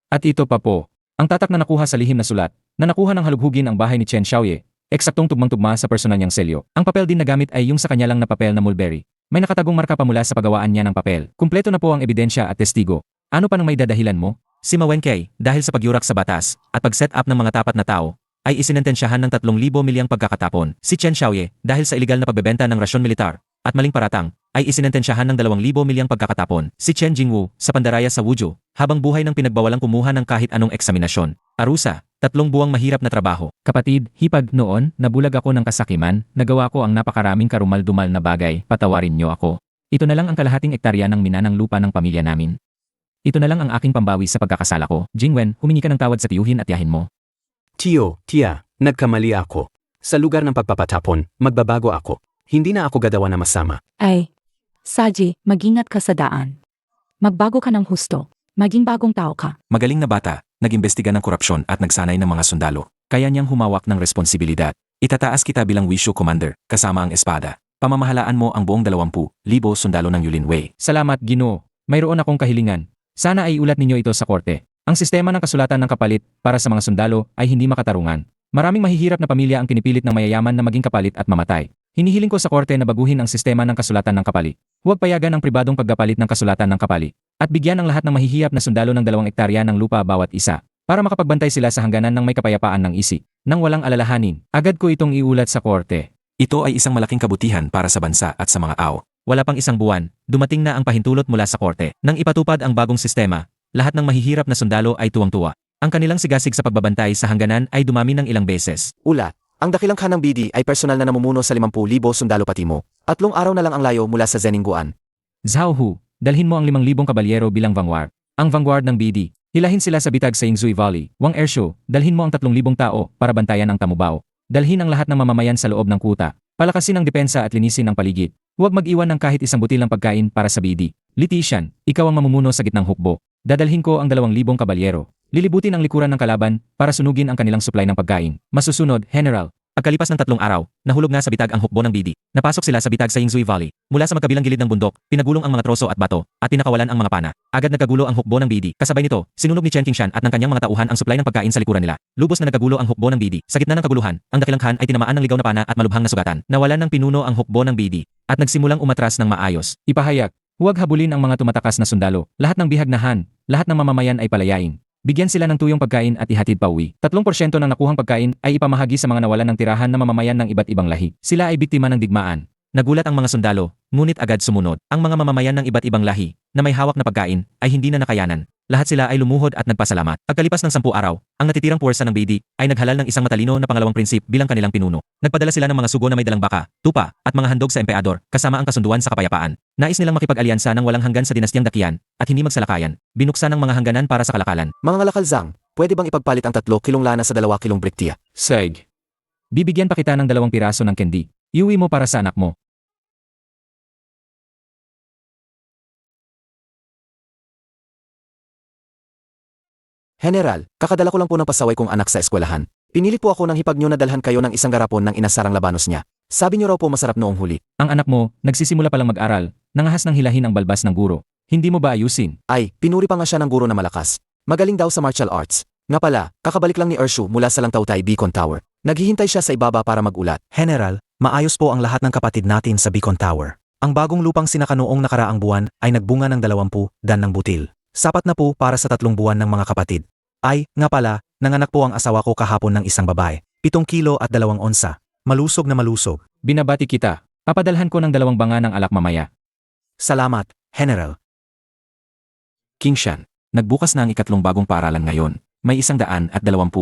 At ito pa po, ang tatak na nakuha sa lihim na sulat, na nakuha ng halughugin ang bahay ni Chen Xiaoye, eksaktong tugmang-tugma sa personal niyang selyo. Ang papel din na gamit ay yung sa kanya lang na papel na mulberry. May nakatagong marka pa mula sa paggawaan niya ng papel. Kumpleto na po ang ebidensya at testigo. Ano pa nang may dadahilan mo? Si Ma Wenkei, dahil sa pagyurak sa batas, at pag-set up ng mga tapat na tao, ay isinentensyahan ng 3,000 milyang pagkakatapon. Si Chen Xiaoye, dahil sa iligal na pagbebenta ng rasyon militar, at maling paratang, ay isinentensyahan ng 2,000 milyang pagkakatapon. Si Chen Jingwu, sa pandaraya sa Wuzhou, habang buhay ng pinagbawalang kumuha ng kahit anong eksaminasyon. Arusa, 3 buwang mahirap na trabaho. Kapatid, hipag noon, nabulag ako ng kasakiman, nagawa ko ang napakaraming karumal-dumal na bagay, patawarin niyo ako. Ito na lang ang kalahating ektarya ng minanang lupa ng pamilya namin. Ito na lang ang aking pambawi sa pagkakasala ko. Jingwen, humingi ka ng tawad sa tiyuhin at yahin mo. Tiyo, tia, nagkamali ako. Sa lugar ng pagpapatapon, magbabago ako. Hindi na ako gagawa na masama. Ay, Saji, mag-ingat ka sa daan. Magbago ka ng husto. Maging bagong tao ka. Magaling na bata, nag-imbestiga ng korupsyon at nagsanay ng mga sundalo. Kaya niyang humawak ng responsibilidad. Itataas kita bilang Wishu Commander, kasama ang espada. Pamamahalaan mo ang buong 20,000 sundalo ng Yulin Wei. Salamat, Ginoo. Mayroon akong kahilingan. Sana ay ulat ninyo ito sa korte. Ang sistema ng kasulatan ng kapalit para sa mga sundalo ay hindi makatarungan. Maraming mahihirap na pamilya ang pinipilit ng mayayaman na maging kapalit at mamatay. Hinihiling ko sa korte na baguhin ang sistema ng kasulatan ng kapalit. Huwag payagan ang pribadong pagkapalit ng kasulatan ng kapalit. At bigyan ang lahat ng mahihirap na sundalo ng 2 ektarya ng lupa bawat isa. Para makapagbantay sila sa hangganan ng may kapayapaan ng isip. Nang walang alalahanin, agad ko itong iulat sa korte. Ito ay isang malaking kabutihan para sa bansa at sa mga AO. Wala pang isang buwan, dumating na ang pahintulot mula sa korte. Nang ipatupad ang bagong sistema, lahat ng mahihirap na sundalo ay tuwang-tuwa. Ang kanilang sigasig sa pagbabantay sa hangganan ay dumami ng ilang beses. Ulat, ang dakilang khanang BD ay personal na namumuno sa 50,000 sundalo pati mo. 3 araw na lang ang layo mula sa Zeningguan. Zhao Hu, dalhin mo ang 5,000 kabalyero bilang vanguard. Ang vanguard ng BD, hilahin sila sa bitag sa Yingzui Valley. Wang Airshow, dalhin mo ang 3,000 tao para bantayan ang Tamubao. Dalhin ang lahat ng mamamayan sa loob ng kuta. Palakasin ang depensa at linisin ang paligid. Huwag mag-iwan ng kahit isang butil ng pagkain para sa BD. Lititian, ikaw ang mamumuno sa gitnang hukbo. Dadalhin ko ang 2,000 kabalyero. Lilibutin ang likuran ng kalaban para sunugin ang kanilang supply ng pagkain. Masusunod, General. Pagkalipas ng 3 araw, nahulog nga sa bitag ang hukbo ng BD. Napasok sila sa bitag sa Yingzui Valley. Mula sa magkabilang gilid ng bundok, pinagulong ang mga troso at bato, at pinakawalan ang mga pana. Agad nagkagulo ang hukbo ng BD. Kasabay nito, sinunog ni Chen Qingshan at ng kanyang mga tauhan ang supply ng pagkain sa likuran nila. Lubos na nagkagulo ang hukbo ng BD. Sa gitna ng kaguluhan, ang dakilang khan ay tinamaan ng ligaw na pana at malubhang na sugatan. Nawalan ng pinuno ang hukbo ng BD at nagsimulang umatras ng maayos. Ipahayag, huwag habulin ang mga tumatakas na sundalo. Lahat ng bihagnahan, lahat ng mamamayan ay palayain. Bigyan sila ng tuyong pagkain at ihatid pa uwi. 3% ng nakuhang pagkain ay ipamahagi sa mga nawalan ng tirahan na mamamayan ng iba't ibang lahi. Sila ay biktima ng digmaan. Nagulat ang mga sundalo, ngunit agad sumunod. Ang mga mamamayan ng iba't ibang lahi, na may hawak na pagkain, ay hindi na nakayanan. Lahat sila ay lumuhod at nagpasalamat. Pagkalipas ng 10 araw, ang natitirang puwersa ng BD ay naghalal ng isang matalino na pangalawang prinsip bilang kanilang pinuno. Nagpadala sila ng mga sugo na may dalang baka, tupa, at mga handog sa empeador, kasama ang kasunduan sa kapayapaan. Nais nilang makipag-alyansa ng walang hanggan sa dinastyang Dakian, at hindi magsalakayan. Binuksan ang mga hangganan para sa kalakalan. Mga ngalakalzang, pwede bang ipagpalit ang 3 kilong lana sa 2 kilong briktiya? Seg. Bibigyan pa kita ng 2 piraso ng candy. Iuwi mo para sa anak mo. General, kakadala ko lang po ng pasaway kong anak sa eskwelahan. Pinili po ako ng hipag nyo na dalhan kayo ng isang garapon ng inasarang labanos niya. Sabi niyo raw po masarap noong huli. Ang anak mo, nagsisimula palang mag-aral, nangahas ng hilahin ang balbas ng guro. Hindi mo ba ayusin? Ay, pinuri pa nga siya ng guro na malakas. Magaling daw sa martial arts. Nga pala, kakabalik lang ni Ershu mula sa Langtautay Beacon Tower. Naghihintay siya sa ibaba para magulat. General, maayos po ang lahat ng kapatid natin sa Beacon Tower. Ang bagong lupang sinaka noong nakaraang buwan ay nagbunga ng 20 dan ng butil. Sapat na po para sa 3 buwan ng mga kapatid. Ay, nga pala, nanganak po ang asawa ko kahapon ng isang babae. 7 kilo at 2 onsa. Malusog na malusog. Binabati kita. Papadalhan ko ng 2 banga ng alak mamaya. Salamat, General. Qingshan, nagbukas na ang 3 bagong paaralan ngayon. May 120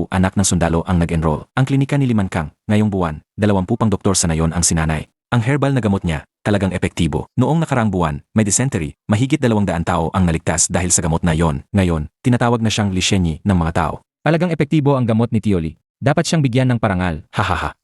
anak ng sundalo ang nag-enroll. Ang klinika ni Limankang, ngayong buwan, 20 pang doktor sa nayon ang sinanay. Ang herbal na gamot niya, talagang epektibo. Noong nakaraang buwan, may dysentery, mahigit 200 tao ang naligtas dahil sa gamot na yon. Ngayon, tinatawag na siyang Lishenyi ng mga tao. Talagang epektibo ang gamot ni Tioli. Dapat siyang bigyan ng parangal. Hahaha.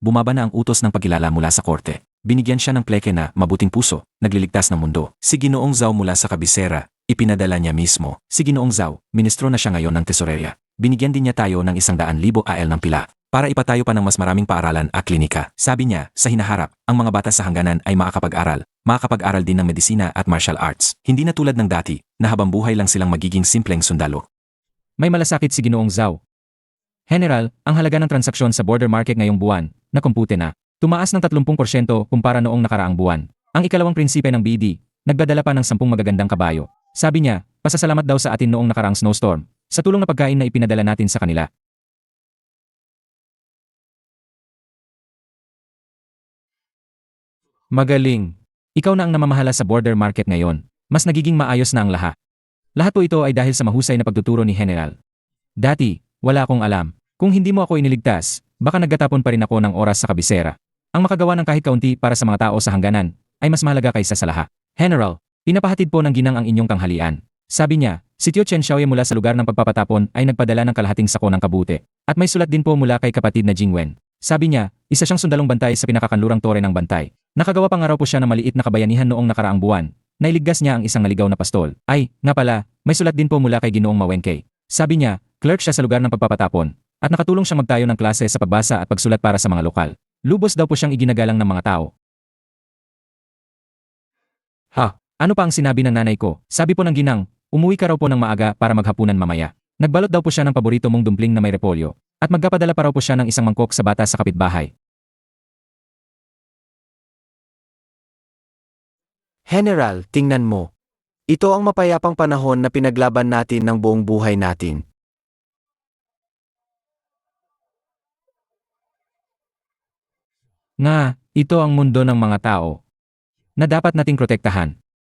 Bumaba na ang utos ng pagkilala mula sa korte. Binigyan siya ng pleke na mabuting puso, nagliligtas ng mundo. Si Ginoong Zhao mula sa kabisera, ipinadala niya mismo. Si Ginoong Zhao, ministro na siya ngayon ng tesoreria. Binigyan din niya tayo ng 100,000 AL ng pila. para ipatayo pa ng mas maraming paaralan at klinika. Sabi niya, sa hinaharap, ang mga bata sa hangganan ay makakapag-aral din ng medisina at martial arts. Hindi na tulad ng dati, na habang buhay lang silang magiging simpleng sundalo. May malasakit si Ginoong Zhao. General, ang halaga ng transaksyon sa border market ngayong buwan, na kumpute na, tumaas ng 30% kumpara noong nakaraang buwan. Ang ikalawang prinsipe ng BD, nagdadala pa ng 10 magagandang kabayo. Sabi niya, pasasalamat daw sa atin noong nakaraang snowstorm, sa tulong na pagkain na ipinadala natin sa kanila. Magaling. Ikaw na ang namamahala sa border market ngayon. Mas nagiging maayos na ang lahat. Lahat po ito ay dahil sa mahusay na pagtuturo ni General. Dati, wala akong alam. Kung hindi mo ako iniligtas, baka nagtatapon pa rin ako ng oras sa kabisera. Ang makagawa ng kahit kaunti para sa mga tao sa hangganan, ay mas mahalaga kaysa sa lahat. General, pinapahatid po ng ginang ang inyong tanghalian. Sabi niya, si Tio Chen Xiaoye mula sa lugar ng pagpapatapon ay nagpadala ng kalahating sako ng kabute. At may sulat din po mula kay kapatid na Jingwen. Sabi niya, isa siyang sundalong bantay sa pinakakanlurang tore ng bantay. Nakagawa pa nga raw po siya ng maliit na kabayanihan noong nakaraang buwan. Nailigtas niya ang isang naligaw na pastol. Ay, nga pala, may sulat din po mula kay Ginoong Mawenke. Sabi niya, clerk siya sa lugar ng pagpapatapon. At nakatulong siyang magtayo ng klase sa pagbasa at pagsulat para sa mga lokal. Lubos daw po siyang iginagalang ng mga tao. Ha, ano pa ang sinabi ng nanay ko? Sabi po ng ginang, umuwi ka raw po ng maaga para maghapunan mamaya. Nagbalot daw po siya ng paborito mong dumpling na may repolyo. At magpapadala pa raw po siya ng isang mangkok sa bata sa kapitbahay. General, tingnan mo. Ito ang mapayapang panahon na pinaglaban natin ng buong buhay natin. Nga, ito ang mundo ng mga tao na dapat nating protektahan.